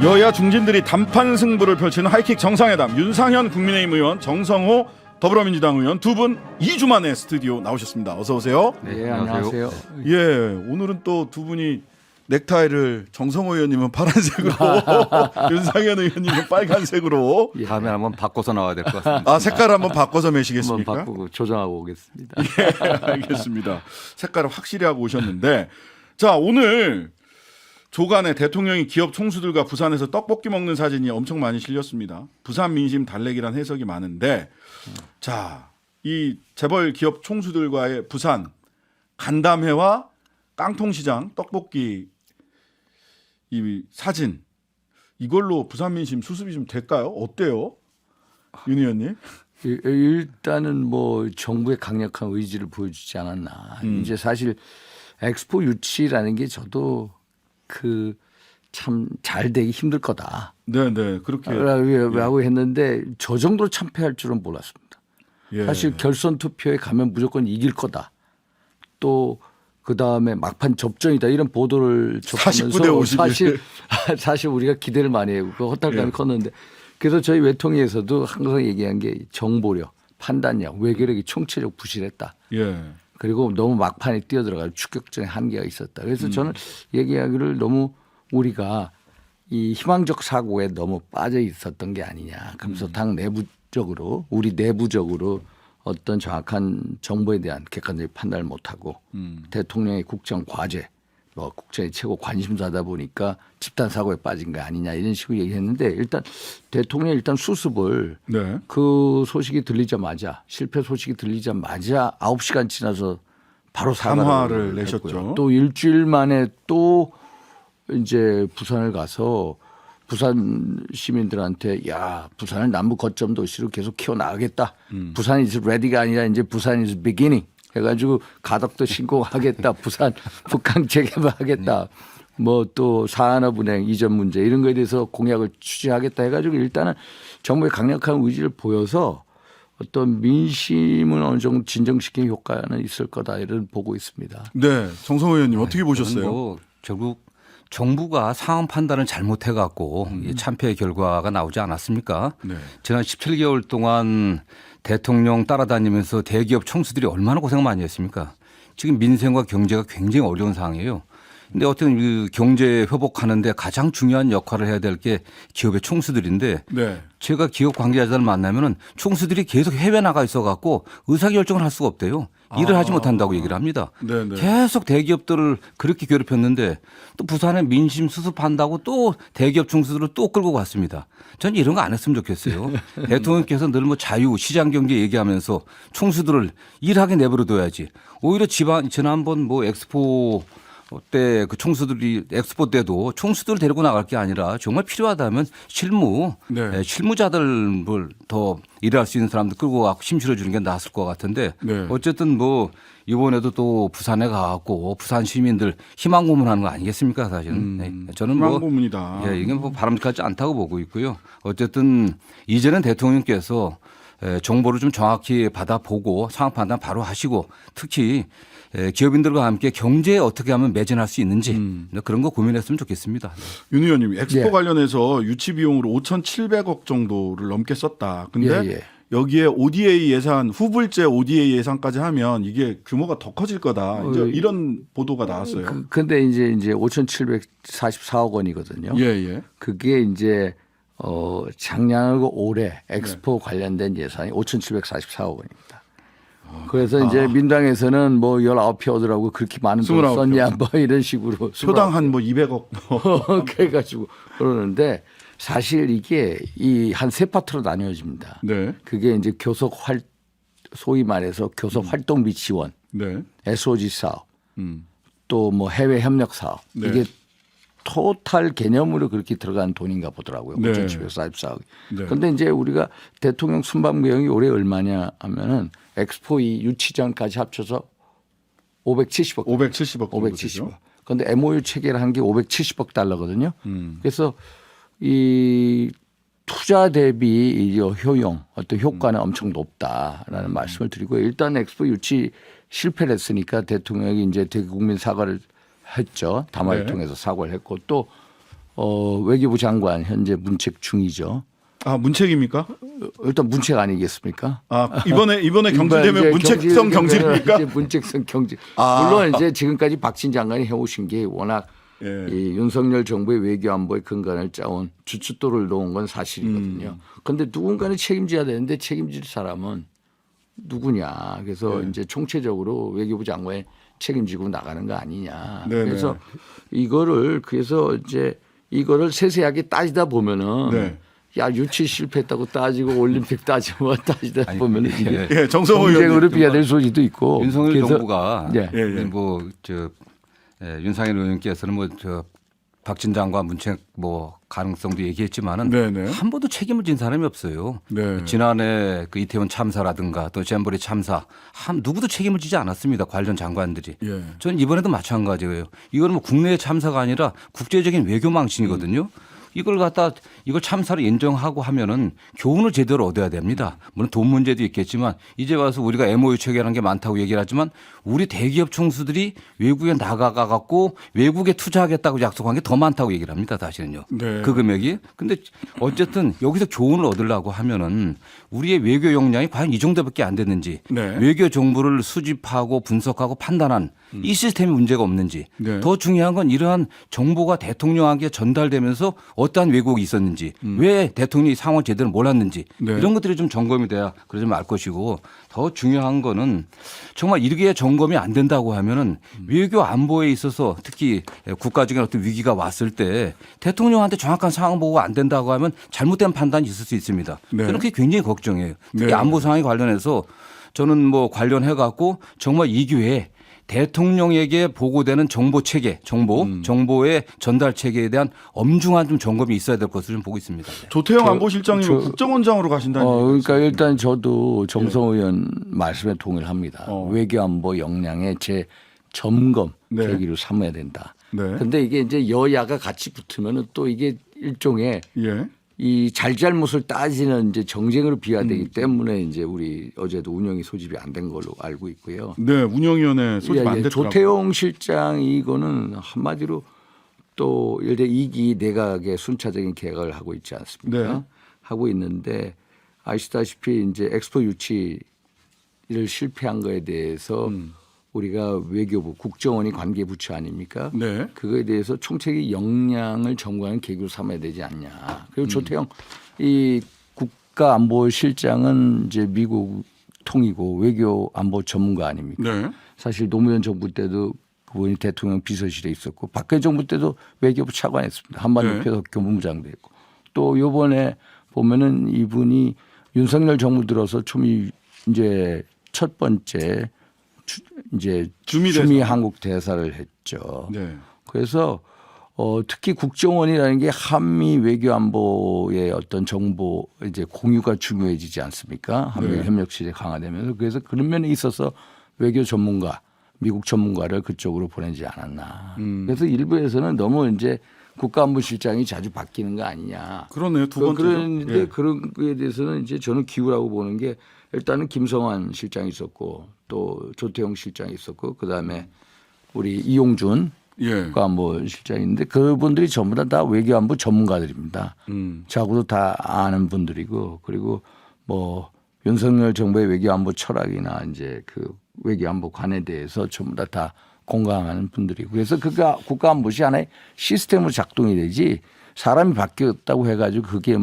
여야 중진들이 단판 승부를 펼치는 하이킥 정상회담. 윤상현 국민의힘 의원, 정성호 더불어민주당 의원 두 분 2주 만에 스튜디오 나오셨습니다. 어서 오세요. 네, 안녕하세요. 예, 오늘은 또 두 분이 넥타이를 정성호 의원님은 파란색으로 윤상현 의원님은 빨간색으로 다음에 한번 바꿔서 나와야 될 것 같습니다. 아 색깔 한번 바꿔서 매시겠습니까? 한번 바꾸고 조정하고 오겠습니다. 예, 알겠습니다. 색깔을 확실히 하고 오셨는데 자 오늘 조간에 대통령이 기업 총수들과 부산에서 떡볶이 먹는 사진이 엄청 많이 실렸습니다. 부산 민심 달래기란 해석이 많은데 자, 이 재벌 기업 총수들과의 부산 간담회와 깡통시장 떡볶이 이 사진 이걸로 부산 민심 수습이 좀 될까요? 어때요? 윤 의원님? 일단은 뭐 정부의 강력한 의지를 보여주지 않았나. 이제 사실 엑스포 유치라는 게 저도 그 참 잘 되기 힘들 거다. 네네 그렇게 라고 했는데 저 정도로 참패할 줄은 몰랐습니다. 예. 사실 결선 투표에 가면 무조건 이길 거다. 또 그 다음에 막판 접전이다 이런 보도를 49대 접하면서 51. 사실 우리가 기대를 많이 하고 그 허탈감이 예. 컸는데 그래서 저희 외통위에서도 항상 얘기한 게 정보력, 판단력, 외교력이 총체적 부실했다. 예. 그리고 너무 막판에 뛰어들어가지고 추격전에 한계가 있었다. 그래서 저는 얘기하기를 너무 우리가 이 희망적 사고에 너무 빠져 있었던 게 아니냐. 그러면서 당 내부적으로 우리 내부적으로 어떤 정확한 정보에 대한 객관적인 판단을 못하고 대통령의 국정 과제, 뭐 국정의 최고 관심사다 보니까 집단 사고에 빠진 거 아니냐 이런 식으로 얘기했는데 일단 대통령이 일단 수습을 네. 그 소식이 들리자마자 실패 소식이 들리자마자 9시간 지나서 바로 담화를 사과를 내셨죠. 했고요. 또 일주일 만에 또 이제 부산을 가서 부산 시민들한테 야 부산을 남부 거점 도시로 계속 키워나가겠다. 부산 is ready가 아니라 이제 부산 is beginning 해가지고 가덕도 신공하겠다. 부산 북한 재개발하겠다. 뭐 또 사안업은행 이전 문제 이런 거에 대해서 공약을 추진하겠다 해가지고 일단은 정부의 강력한 의지를 보여서 어떤 민심을 어느 정도 진정시키는 효과는 있을 거다 이런 보고 있습니다. 네, 정성호 의원님 어떻게 보셨어요? 뭐 결국 정부가 상황 판단을 잘못해 갖고 참패의 결과가 나오지 않았습니까? 네. 지난 17개월 동안 대통령 따라다니면서 대기업 총수들이 얼마나 고생 많이 했습니까? 지금 민생과 경제가 굉장히 어려운 상황이에요. 근데 어떤 그 경제 회복하는데 가장 중요한 역할을 해야 될 게 기업의 총수들인데 네. 제가 기업 관계자들 만나면은 총수들이 계속 해외 나가 있어 갖고 의사결정을 할 수가 없대요. 일을 하지 못한다고 얘기를 합니다. 네네. 계속 대기업들을 그렇게 괴롭혔는데 또 부산에 민심 수습한다고 또 대기업 총수들을 또 끌고 갔습니다. 저는 이런 거 안 했으면 좋겠어요. 대통령께서 늘 뭐 자유 시장 경제 얘기하면서 총수들을 일하게 내버려둬야지. 오히려 지난번 뭐 엑스포 때 그 총수들이 엑스포 때도 총수들을 데리고 나갈 게 아니라 정말 필요하다면 네. 실무자들을 더 일할 수 있는 사람들 끌고 가고 심실어 주는 게 낫을 것 같은데 네. 어쨌든 뭐 이번에도 또 부산에 가고 부산 시민들 희망 고문하는 거 아니겠습니까 사실은. 네. 저는 희망 뭐 고문이다. 예, 이게 뭐 바람직하지 않다고 보고 있고요. 어쨌든 이제는 대통령께서 정보를 좀 정확히 받아보고 상황 판단 바로 하시고 특히 기업인들과 함께 경제에 어떻게 하면 매진할 수 있는지 그런 거 고민했으면 좋겠습니다. 윤 의원님 엑스포 예. 관련해서 유치 비용으로 5,700억 정도를 넘게 썼다. 근데 예, 예. 여기에 ODA 예산 후불제 ODA 예산까지 하면 이게 규모가 더 커질 거다. 이제 이런 보도가 나왔어요. 근데 이제 5,744억 원이거든요. 예, 예. 그게 이제 작년하고 올해 엑스포 관련된 예산이 5,744억 원입니다. 그래서 이제 민당에서는 뭐 19표 얻으라고 그렇게 많은 돈 29표. 썼냐 뭐 이런 식으로 표당 한 뭐 200억. 그래가지고 그러는데 사실 이게 이 한 세 파트로 나뉘어집니다. 네. 그게 이제 소위 말해서 교섭 활동비 지원, 네. SOG 사업, 음. 또 뭐 해외 협력 사업 네. 이게 토탈 개념으로 그렇게 들어간 돈인가 보더라고요. 네. 5,744억. 네. 그런데 이제 우리가 대통령 순방 비용이 올해 얼마냐 하면은 엑스포 이 유치 전까지 합쳐서 570억. 570억. 570억. 그런데 MOU 체결을 한 게 570억 달러거든요. 음. 그래서 이 투자 대비 이 효용 어떤 효과는 엄청 높다라는 말씀을 드리고요. 일단 엑스포 유치 실패를 했으니까 대통령이 이제 대국민 사과를 했죠. 담화를 네. 통해서 사과를 했고 또 외교부 장관 현재 문책 중이죠. 아 문책입니까? 일단 문책 아니겠습니까? 아 이번에 경질되면 이제 문책성 경질입니까? 이제 문책성 경질. 아. 물론 이제 지금까지 박진 장관이 해오신 게 워낙 예. 이 윤석열 정부의 외교 안보의 근간을 짜온 주춧돌을 놓은 건 사실이거든요. 그런데 누군가는 책임져야 되는데 책임질 사람은 누구냐. 그래서 이제 총체적으로 외교부 장관이 책임지고 나가는 거 아니냐. 네네. 그래서 이거를 세세하게 따지다 보면은 네. 야 유치 실패했다고 따지고 올림픽 따지고 따지다 보면은 이게 예, 정성호 정쟁으로 의원님. 비화될 소지도 있고. 윤석열 그래서 정부가 예. 예, 예. 윤상현 의원께서는 박진 장관 문책 가능성도 얘기했지만은 네네. 한 번도 책임을 진 사람이 없어요. 네. 지난해 그 이태원 참사라든가 또 잼버리 참사 누구도 책임을 지지 않았습니다. 관련 장관들이. 예. 저는 이번에도 마찬가지예요. 이거는 국내의 참사가 아니라 국제적인 외교 망신이거든요. 이걸 참사를 인정하고 하면은 교훈을 제대로 얻어야 됩니다. 물론 돈 문제도 있겠지만 이제 와서 우리가 MOU 체결한 게 많다고 얘기를 하지만 우리 대기업 총수들이 외국에 나가가 갖고 외국에 투자하겠다고 약속한 게 더 많다고 얘기를 합니다. 사실은요. 네. 그 금액이. 근데 어쨌든 여기서 교훈을 얻으려고 하면은 우리의 외교 역량이 과연 이 정도밖에 안 됐는지 네. 외교 정보를 수집하고 분석하고 판단한 이 시스템이 문제가 없는지 네. 더 중요한 건 이러한 정보가 대통령에게 전달되면서 어떠한 왜곡이 있었는지 왜 대통령이 상황을 제대로 몰랐는지 네. 이런 것들이 좀 점검이 돼야 그러지 말 것이고 더 중요한 거는 정말 이렇게 점검이 안 된다고 하면은 외교 안보에 있어서 특히 국가적인 어떤 위기가 왔을 때 대통령한테 정확한 상황 보고 안 된다고 하면 잘못된 판단이 있을 수 있습니다. 네. 저는 그게 굉장히 걱정이에요. 특히 네. 안보 상황에 관련해서 저는 관련해 갖고 정말 이 기회에 대통령에게 보고되는 정보 체계, 정보의 전달 체계에 대한 엄중한 좀 점검이 있어야 될 것으로 좀 보고 있습니다. 네. 조태영 안보실장님은 국정원장으로 가신다는 그러니까 일단 저도 정성호 의원 말씀에 동의를 합니다. 어. 외교안보 역량의 재점검 네. 계기로 삼아야 된다. 네. 그런데 이게 이제 여야가 같이 붙으면은 또 이게 일종의 예. 이 잘잘못을 따지는 이제 정쟁으로 비화되기 때문에 이제 우리 어제도 운영이 소집이 안 된 걸로 알고 있고요. 네, 운영위원회 소집 안 됐더라고요. 조태용 실장이 이거는 한마디로 또 예를 들어 2기 내각의 순차적인 개혁을 하고 있지 않습니까? 네. 하고 있는데 아시다시피 이제 엑스포 유치를 실패한 거에 대해서 우리가 외교부 국정원이 관계 부처 아닙니까? 네. 그거에 대해서 총책의 역량을 점검하는 계기로 삼아야 되지 않냐. 그리고 조태영 이 국가안보실장은 이제 미국 통이고 외교 안보 전문가 아닙니까? 네. 사실 노무현 정부 때도 그분이 대통령 비서실에 있었고 박근혜 정부 때도 외교부 차관했습니다. 한반도 네. 비서 교무부장도 했고 또 요번에 보면은 이분이 윤석열 정부 들어서 이제 첫 번째 이제 주미 한국 대사를 했죠. 네. 그래서 특히 국정원이라는 게 한미 외교 안보의 어떤 정보 이제 공유가 중요해지지 않습니까? 한미 네. 협력실이 강화되면서 그래서 그런 면에 있어서 외교 전문가, 미국 전문가를 그쪽으로 보내지 않았나. 그래서 일부에서는 너무 이제 국가안보실장이 자주 바뀌는 거 아니냐. 그러네요. 두 번째죠. 그런데 예. 그런 거에 대해서는 이제 저는 기우라고 보는 게 일단은 김성환 실장이 있었고 또 조태용 실장이 있었고 그다음에 우리 이용준 예. 국가안보 실장인데 그분들이 전부 다 외교안보 전문가들입니다. 저하고도 다 아는 분들이고 그리고 윤석열 정부의 외교안보 철학이나 이제 그 외교안보관에 대해서 전부 다 공감하는 분들이고 그래서 국가안보시 하나의 시스템으로 작동이 되지 사람이 바뀌었다고 해가지고 그게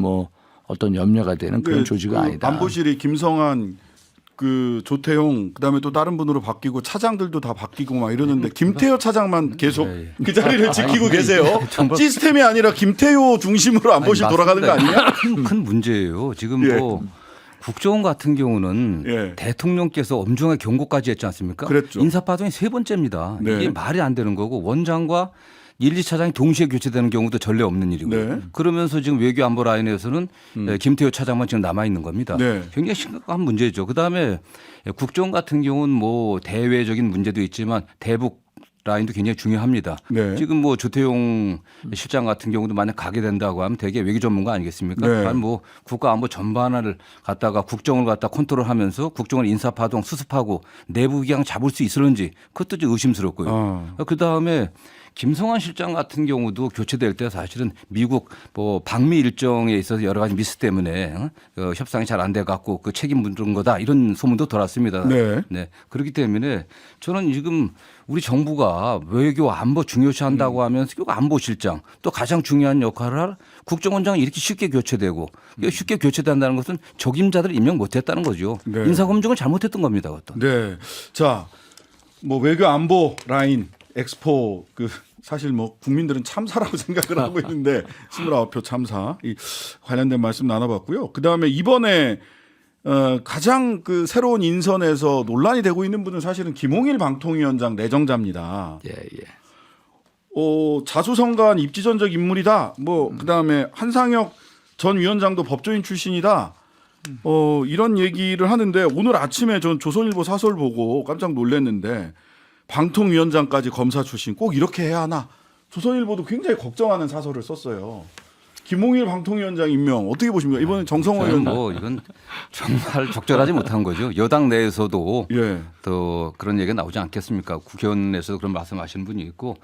어떤 염려가 되는 그런 조직은 아니다. 안보실이 김성한 그 조태용 그다음에 또 다른 분으로 바뀌고 차장들도 다 바뀌고 막 이러는데 김태효 차장만 계속 그 자리를 지키고 계세요. 시스템이 아니라 김태효 중심으로 안보실 돌아가는 거 아니냐? 큰 문제예요. 지금 예. 국정원 같은 경우는 예. 대통령께서 엄중하게 경고까지 했지 않습니까? 그랬죠. 인사파동이 3번째입니다. 네. 이게 말이 안 되는 거고 원장과 1, 2차장이 동시에 교체되는 경우도 전례 없는 일이고 네. 그러면서 지금 외교안보 라인에서는 김태효 차장만 지금 남아 있는 겁니다. 네. 굉장히 심각한 문제죠. 그다음에 국정원 같은 경우는 대외적인 문제도 있지만 대북 라인도 굉장히 중요합니다. 네. 지금 조태용 실장 같은 경우도 만약 가게 된다고 하면 되게 외교 전문가 아니겠습니까? 네. 아니 국가안보 전반을 갖다가 국정을 갖다 컨트롤하면서 국정원 인사파동 수습하고 내부 기강 잡을 수 있을런지 그것도 좀 의심스럽고요. 그다음에 김성환 실장 같은 경우도 교체될 때 사실은 미국 뭐 방미 일정에 있어서 여러 가지 미스 때문에 협상이 잘 안 돼 갖고 그 책임 묻은 거다 이런 소문도 돌았습니다. 네. 그렇기 때문에 저는 지금 우리 정부가 외교 안보 중요시한다고 하면서 그 안보실장 또 가장 중요한 역할을 할 국정원장이 이렇게 쉽게 교체되고 쉽게 교체된다는 것은 적임자들을 임명 못했다는 거죠. 네. 인사검증을 잘못했던 겁니다. 그것도. 네. 자, 뭐 외교 안보 라인 엑스포 그 사실 뭐 국민들은 참사라고 생각을 하고 있는데 29표 참사 이 관련된 말씀 나눠봤고요. 그 다음에 이번에 가장 그 새로운 인선에서 논란이 되고 있는 분은 사실은 김홍일 방통위원장 내정자입니다. 예, 예. 자수성가한 입지전적 인물이다. 뭐 그다음에 한상혁 전 위원장도 법조인 출신이다. 이런 얘기를 하는데 오늘 아침에 전 조선일보 사설 보고 깜짝 놀랐는데 방통위원장까지 검사 출신 꼭 이렇게 해야 하나? 조선일보도 굉장히 걱정하는 사설을 썼어요. 김홍일 방통위원장 임명 어떻게 보십니까? 이번에 정성호 의원 뭐 이건 정말 적절하지 못한 거죠. 여당 내에서도 예. 또 그런 얘기가 나오지 않겠습니까? 국회의원에서도 그런 말씀하시는 분이 있고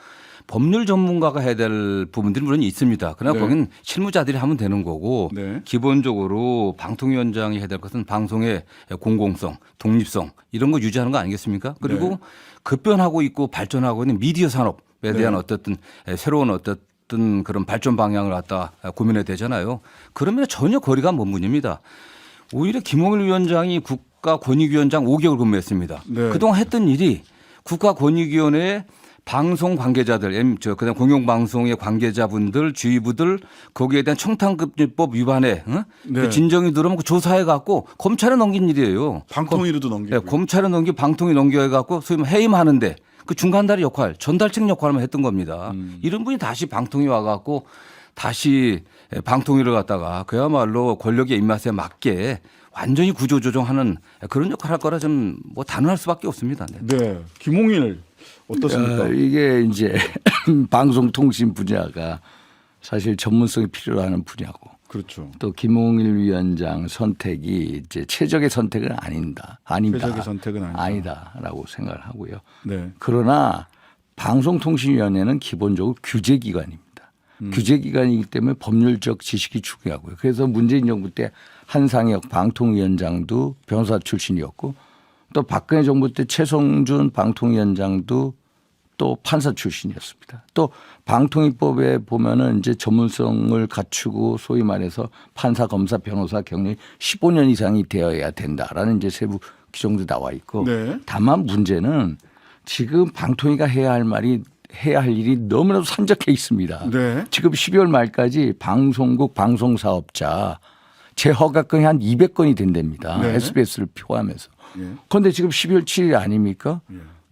법률 전문가가 해야 될 부분들이 물론 있습니다. 그러나 네. 거긴 실무자들이 하면 되는 거고 네. 기본적으로 방통위원장이 해야 될 것은 방송의 공공성, 독립성 이런 거 유지하는 거 아니겠습니까? 그리고 네. 급변하고 있고 발전하고 있는 미디어 산업에 대한 네. 어떻든 새로운 어떤 그런 발전 방향을 갖다 고민해야 되잖아요. 그러면 전혀 거리가 먼 분입니다. 오히려 김홍일 위원장이 국가권익위원장 5개월 근무했습니다. 네. 그동안 했던 일이 국가권익위원회 방송 관계자들, 그다음 공영방송의 관계자분들, 주의부들 거기에 대한 청탁금지법 위반에 네. 그 진정이 들어오면 그 조사해 갖고 검찰에 넘긴 일이에요. 방통위로도 넘기고. 네, 검찰에 넘기 방통위 넘겨 갖고 소위 해임하는데 그 중간다리 역할, 전달책 역할만 했던 겁니다. 이런 분이 다시 방통위 와 갖고 다시 방통위를 갖다가 그야말로 권력의 입맛에 맞게 완전히 구조조정하는 그런 역할을 할 거라 좀 뭐 단언할 수밖에 없습니다. 네. 네. 김홍일 어떻습니까? 이게 이제 방송통신 분야가 사실 전문성이 필요로 하는 분야고 그렇죠. 또 김홍일 위원장 선택이 이제 최적의 선택은 아닙니다. 최적의 선택은 아니다. 아니다라고 생각을 하고요. 네. 그러나 방송통신위원회는 기본적으로 규제기관입니다. 규제기관이기 때문에 법률적 지식이 중요하고요. 그래서 문재인 정부 때 한상혁 방통위원장도 변호사 출신이었고 또 박근혜 정부 때 최성준 방통위원장도 또 판사 출신이었습니다. 또 방통위법에 보면은 이제 전문성을 갖추고 소위 말해서 판사, 검사, 변호사 경력이 15년 이상이 되어야 된다라는 이제 세부 규정도 나와 있고 네. 다만 문제는 지금 방통위가 해야 할 일이 너무나도 산적해 있습니다. 네. 지금 12월 말까지 방송국 방송사업자 재허가 건이 한 200건이 된답니다. 네. SBS를 포함해서. 예. 그런데 지금 12월 7일 아닙니까?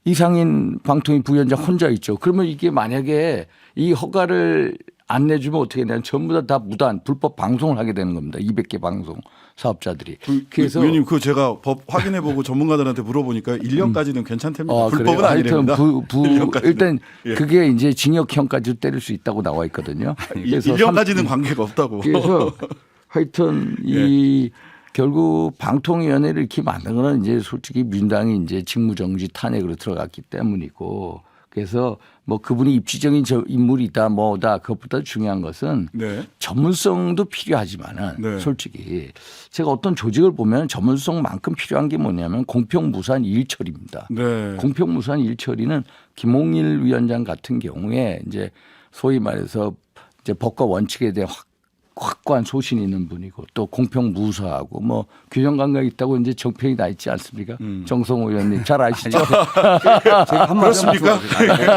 이상인 방통위 부위원장 혼자 있죠. 그러면 이게 만약에 이 허가를 안 내주면 어떻게 되냐면 전부 다 무단 불법 방송을 하게 되는 겁니다. 200개 방송 사업자들이. 그래서 위원님 그 제가 법 확인해 보고 전문가들한테 물어보니까 1년까지는 괜찮답니다. 불법은 그래요? 아니랍니다. 하여튼 1년까지는. 일단 예. 그게 이제 징역형까지 때릴 수 있다고 나와 있거든요. 그래서 1년까지는 관계가 없다고. 그래서 하여튼 이 결국 방통위원회를 이렇게 만든 거는 이제 솔직히 민당이 이제 직무정지 탄핵으로 들어갔기 때문이고 그래서 뭐 그분이 입지적인 인물이다 뭐다 그것보다 중요한 것은 네. 전문성도 필요하지만은 네. 솔직히 제가 어떤 조직을 보면 전문성만큼 필요한 게 뭐냐면 공평무산 일처리입니다. 네. 공평무산 일처리는 김홍일 위원장 같은 경우에 이제 소위 말해서 이제 법과 원칙에 대해 확고한 소신이 있는 분이고 또 공평무사하고 뭐 균형 감각이 있다고 이제 정평이 나 있지 않습니까? 정성호 의원님 잘 아시죠? 제가 한마디 그렇습니까?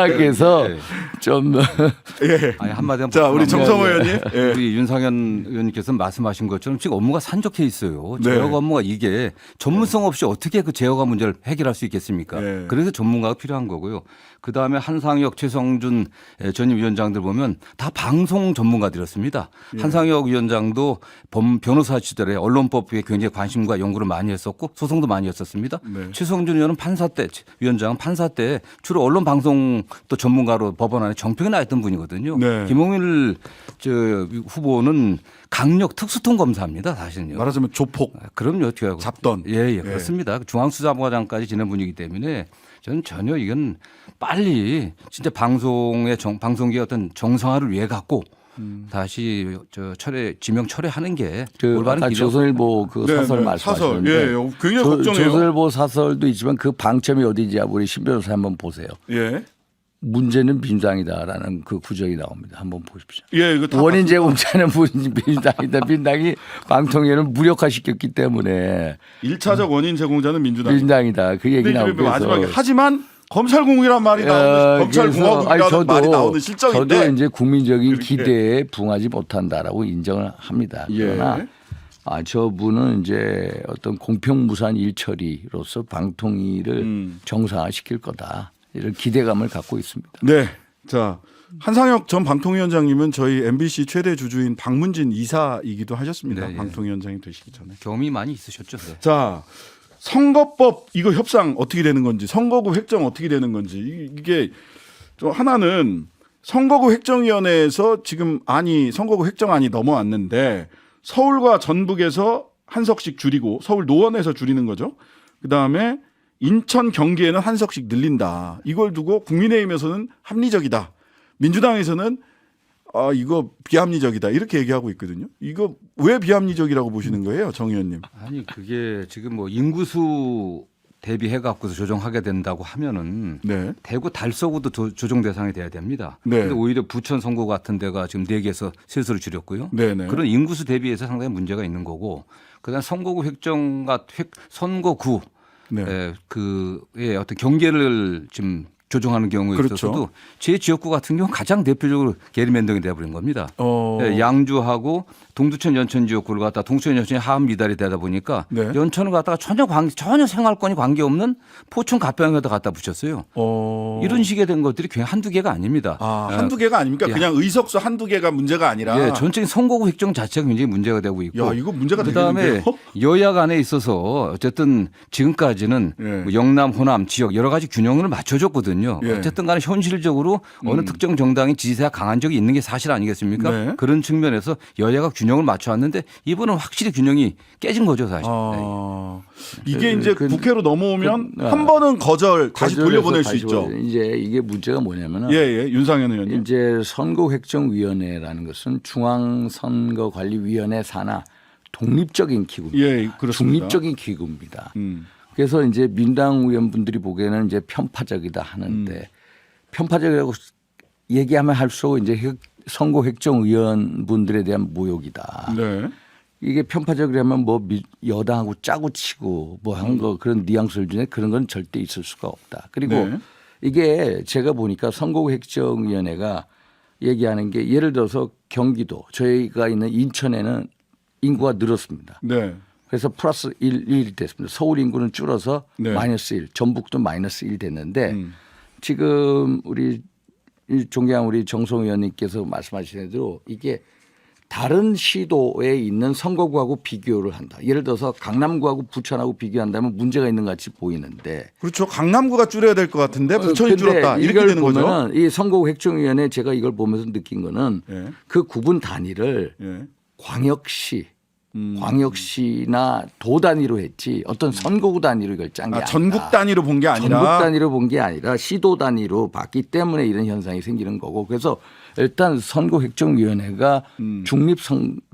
그래서 네. 좀 예. 아니 한마디 자, 우리 정성호 네. 의원님. 예. 우리 윤상현 의원님께서 말씀하신 것처럼 지금 업무가 산적해 있어요. 네. 제어가 업무가 이게 전문성 없이 어떻게 그 제어가 문제를 해결할 수 있겠습니까? 네. 그래서 전문가가 필요한 거고요. 그다음에 한상혁, 최성준 전임 위원장들 보면 다 방송 전문가들이었습니다. 한상혁 위원장도 변호사 시절에 언론법에 굉장히 관심과 연구를 많이 했었고 소송도 많이 했었습니다. 네. 최성준 의원은 위원장은 판사 때 주로 언론 방송 또 전문가로 법원 안에 정평이 나 있던 분이거든요. 네. 김홍일 후보는 강력 특수통 검사입니다, 사실은요. 말하자면 조폭. 그럼요, 어떻게 하고. 잡던. 예, 그렇습니다. 중앙수사부장까지 지낸 분이기 때문에 저는 전혀 이건 빨리 진짜 방송계의 어떤 정상화를 위해 갖고 다시 지명 철회하는 게 올바른 아까 길이라고 조선일보 그 네, 사설 네, 말씀하셨는데 사설. 예, 굉장히 걱정해요. 조선일보 사설도 있지만 그 방점이 어디인지 우리 신 변호사 한번 보세요. 예. 문제는 민주당이다라는 그 구절이 나옵니다. 한번 보십시오. 예, 이거 다 원인 제공자는 민주당이다. 민주당이 방통위를 무력화시켰기 때문에 1차적 원인 제공자는 민주당이다. 그 얘기 나오고 마지막에 하지만 검찰공이란 말이 나오는 검찰공화국이라는 말이 나오는 실정인데 저도 이제 국민적인 그렇게. 기대에 부응하지 못한다라고 인정을 합니다. 그러나 예. 저분은 이제 어떤 공평무산 일처리로서 방통위를 정상화시킬 거다. 이런 기대감을 갖고 있습니다. 네. 자, 한상혁 전 방통위원장님은 저희 MBC 최대 주주인 박문진 이사이기도 하셨습니다. 네, 예. 방통위원장이 되시기 전에. 경험이 많이 있으셨죠. 네. 자, 선거법 이거 협상 어떻게 되는 건지, 선거구 획정 어떻게 되는 건지 이게 좀 하나는 선거구 획정위원회에서 지금 선거구 획정안이 넘어왔는데 서울과 전북에서 한 석씩 줄이고 서울 노원에서 줄이는 거죠. 그 다음에 인천 경기에는 한 석씩 늘린다. 이걸 두고 국민의힘에서는 합리적이다. 민주당에서는 이거 비합리적이다. 이렇게 얘기하고 있거든요. 이거 왜 비합리적이라고 보시는 거예요, 정 의원님? 아니 그게 지금 뭐 인구수 대비해 갖고서 조정하게 된다고 하면은 네. 대구 달서구도 조정 대상이 돼야 됩니다. 네. 그런데 오히려 부천 선거 같은 데가 지금 4개에서 3개로 줄였고요. 네네. 그런 인구수 대비해서 상당히 문제가 있는 거고 그다음 선거구 선거구 네. 그의 어떤 경계를 지금 조정하는 경우에 그렇죠. 있어서도 제 지역구 같은 경우는 가장 대표적으로 게리맨더링이 되어버린 겁니다. 양주하고 동두천 연천 지역구를 갖다 동두천 연천이 하암 미달이 되다 보니까 네. 연천을 갖다가 전혀 생활권이 관계없는 포천 가평에다 갖다 붙였어요. 이런 식의 된 것들이 그냥 한두 개가 아닙니다. 한두 개가 아닙니까? 그냥 의석수 한두 개가 문제가 아니라. 예, 전적인 선거구 획정 자체가 굉장히 문제가 되고 있고. 야, 이거 문제가 그다음에 되겠는데요? 여야 간에 있어서 어쨌든 지금까지는 예. 뭐 영남, 호남 지역 여러 가지 균형을 맞춰줬거든요. 예. 어쨌든 간에 현실적으로 어느 특정 정당이 지지세가 강한 적이 있는 게 사실 아니겠습니까? 네. 그런 측면에서 여야가 균형을 맞춰왔는데 이번은 확실히 균형이 깨진 거죠 사실. 이게 이제 국회로 넘어오면 그- 한 번은 다시 돌려보낼 수 다시 있죠. 이제 이게 문제가 뭐냐면은 예, 윤상현 의원님. 이제 선거획정위원회라는 것은 중앙선거관리위원회 산하 독립적인 기구입니다. 예, 그렇습니다. 중립적인 기구입니다. 음. 그래서 이제 민당 의원분들이 보기에는 이제 편파적이다 하는데 편파적이라고 얘기하면 할수록 이제 선거획정위원분들에 대한 모욕이다. 네. 이게 편파적이라면 뭐 여당하고 짜고 치고 뭐 한 거 그런 뉘앙스를 주네 그런 건 절대 있을 수가 없다. 그리고 네. 이게 제가 보니까 선거획정위원회가 얘기하는 게 예를 들어서 경기도 저희가 있는 인천에는 인구가 늘었습니다. 네. 그래서 플러스 1 됐습니다. 서울 인구는 줄어서 네. 마이너스 1, 전북도 마이너스 1 됐는데 지금 우리 존경한 우리 정성 의원님께서 말씀하신 대로 이게 다른 시도에 있는 선거구하고 비교를 한다. 예를 들어서 강남구하고 부천하고 비교한다면 문제가 있는 것 같이 보이는데. 그렇죠. 강남구가 줄여야 될 것 같은데 부천이 줄었다. 이렇게 이걸 되는 거죠. 보면은 이 선거획정위원회 제가 이걸 보면서 느낀 거는 예. 그 구분 단위를 예. 광역시나 도 단위로 했지 어떤 선거구 단위로 이걸 짠 게 아니다. 전국 단위로 본 게 아니라. 전국 단위로 본 게 아니라 시도 단위로 봤기 때문에 이런 현상이 생기는 거고 그래서 일단 선거획정위원회가 중립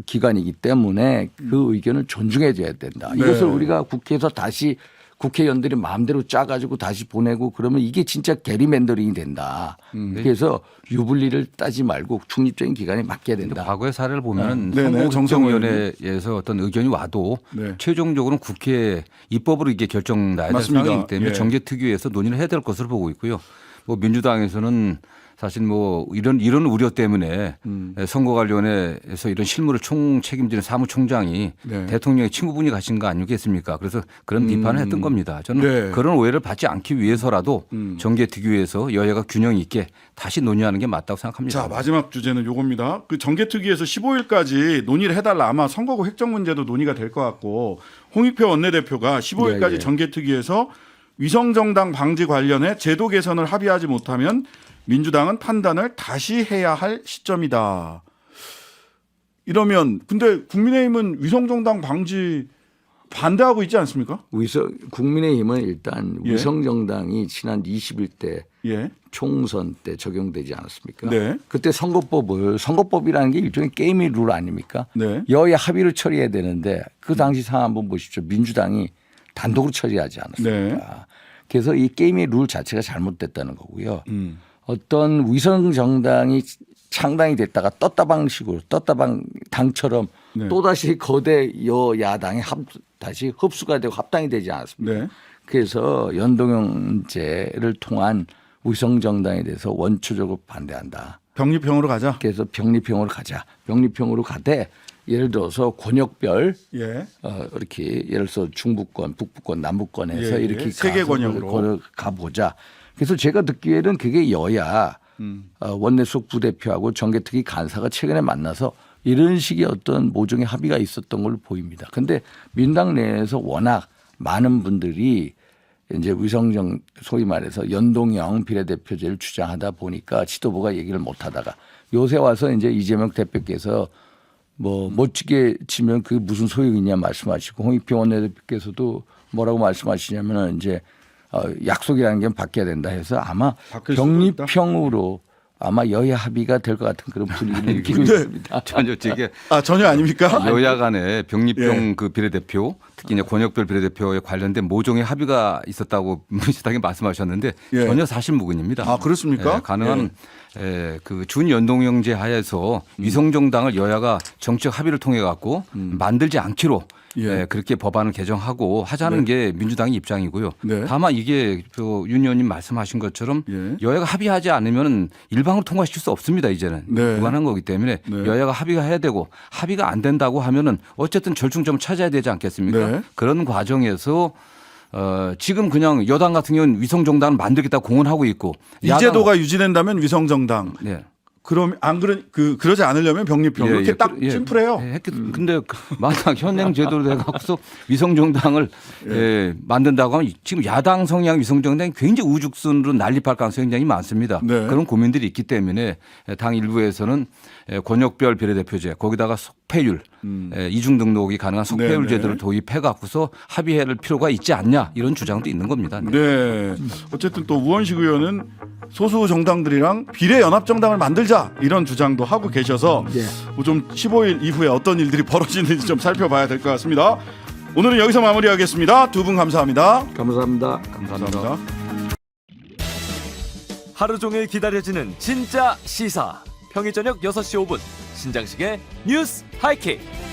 기관이기 때문에 그 의견을 존중해 줘야 된다. 네. 이것을 우리가 국회에서 다시 국회의원들이 마음대로 짜가지고 다시 보내고 그러면 이게 진짜 게리맨더링이 된다. 그래서 유불리를 따지 말고 중립적인 기관에 맡겨야 된다. 과거의 사례를 보면은 네네, 선거국정위원회에서 어떤 의견이 와도 네. 최종적으로는 국회 입법으로 이게 결정 나야 될 맞습니다. 상황이기 때문에 예. 정개특위에서 논의를 해야 될 것으로 보고 있고요. 뭐 민주당에서는 사실 뭐 이런 우려 때문에 선거관리위원회에서 이런 실무를 책임지는 사무총장이 네. 대통령의 친구분이 가신 거 아니겠습니까? 그래서 그런 비판을 했던 겁니다. 저는 네. 그런 오해를 받지 않기 위해서라도 정개특위에서 여야가 균형 있게 다시 논의하는 게 맞다고 생각합니다. 자, 마지막 주제는 요겁니다. 그 정개특위에서 15일까지 논의를 해달라. 아마 선거구 획정 문제도 논의가 될 것 같고 홍익표 원내대표가 15일까지 네. 정개특위에서 위성정당 방지 관련해 제도 개선을 합의하지 못하면 민주당은 판단을 다시 해야 할 시점이다. 이러면 근데 국민의힘은 위성정당 방지 반대하고 있지 않습니까? 국민의힘은 일단 예. 위성정당이 지난 21대 예. 총선 때 적용되지 않았습니까? 네. 그때 선거법이라는 게 일종의 게임의 룰 아닙니까? 네. 여야 합의를 처리해야 되는데 그 당시 상황 한번 보십시오. 민주당이 단독으로 처리하지 않았습니까? 네. 그래서 이 게임의 룰 자체가 잘못됐다는 거고요. 어떤 위성정당이 창당이 됐다가 떴다방식으로 떴다방당처럼 네. 또다시 거대 여야당이 다시 흡수가 되고 합당이 되지 않았습니까? 네. 그래서 연동형제를 통한 위성정당에 대해서 원초적으로 반대한다. 병립형으로 가자. 그래서 병립형으로 가자. 병립형으로 가되 예를 들어서 권역별 예. 이렇게 예를 들어서 중부권, 북부권, 남부권에서 예, 예. 이렇게 세계 권역으로 가보자. 그래서 제가 듣기에는 그게 여야 원내수석 부대표하고 정개특위 간사가 최근에 만나서 이런 식의 어떤 모종의 합의가 있었던 걸로 보입니다. 그런데 민당 내에서 워낙 많은 분들이 이제 위성정 소위 말해서 연동형 비례대표제를 주장하다 보니까 지도부가 얘기를 못 하다가 요새 와서 이제 이재명 대표께서 뭐 멋지게 치면 그게 무슨 소용이 있냐 말씀하시고 홍익표 원내대표께서도 뭐라고 말씀하시냐면은 이제 약속이라는 게 바뀌어야 된다 해서 아마 바뀔 수도 있다. 병립형으로 아마 여야 합의가 될 것 같은 그런 분위기를 느끼고 있습니다. 전혀 되게 전혀 아닙니까? 여야 간의 병립형 예. 그 비례대표 특히 이제 권역별 비례대표에 관련된 모종의 합의가 있었다고 민주당이 말씀하셨는데 예. 전혀 사실무근입니다. 아, 그렇습니까? 예, 가능한 그 준연동형제 하에서 위성정당을 여야가 정책 합의를 통해 갖고 만들지 않기로 예. 그렇게 법안을 개정하고 하자는 게 민주당의 입장이고요. 네. 다만 이게 윤 의원님 말씀하신 것처럼 예. 여야가 합의하지 않으면 일방으로 통과시킬 수 없습니다. 이제는 네. 무관한 거기 때문에 네. 여야가 합의가 해야 되고 합의가 안 된다고 하면은 어쨌든 절충점을 찾아야 되지 않겠습니까? 네. 그런 과정에서 지금 그냥 여당 같은 경우는 위성정당을 만들겠다 공언하고 있고 이 제도가 유지된다면 위성정당. 네. 그럼 안 그러지 않으려면 병립형. 이렇게 딱 심플해요. 근데 만약 현행 제도로 해갖고서 위성정당을 만든다고 하면 지금 야당 성향 위성정당이 굉장히 우죽순으로 난립할 가능성이 굉장히 많습니다. 네. 그런 고민들이 있기 때문에 당 일부에서는 권역별 비례대표제 거기다가 속패율 이중 등록이 가능한 속패율 네, 제도를 네. 도입해 갖고서 합의할 필요가 있지 않냐 이런 주장도 있는 겁니다. 네. 어쨌든 또 우원식 의원은 소수 정당들이랑 비례 연합 정당을 만들자 이런 주장도 하고 계셔서 좀 15일 이후에 어떤 일들이 벌어지는지 좀 살펴봐야 될 것 같습니다. 오늘은 여기서 마무리하겠습니다. 두 분 감사합니다. 감사합니다. 감사합니다. 하루 종일 기다려지는 진짜 시사. 평일 저녁 6시 5분 신장식의 뉴스 하이킥.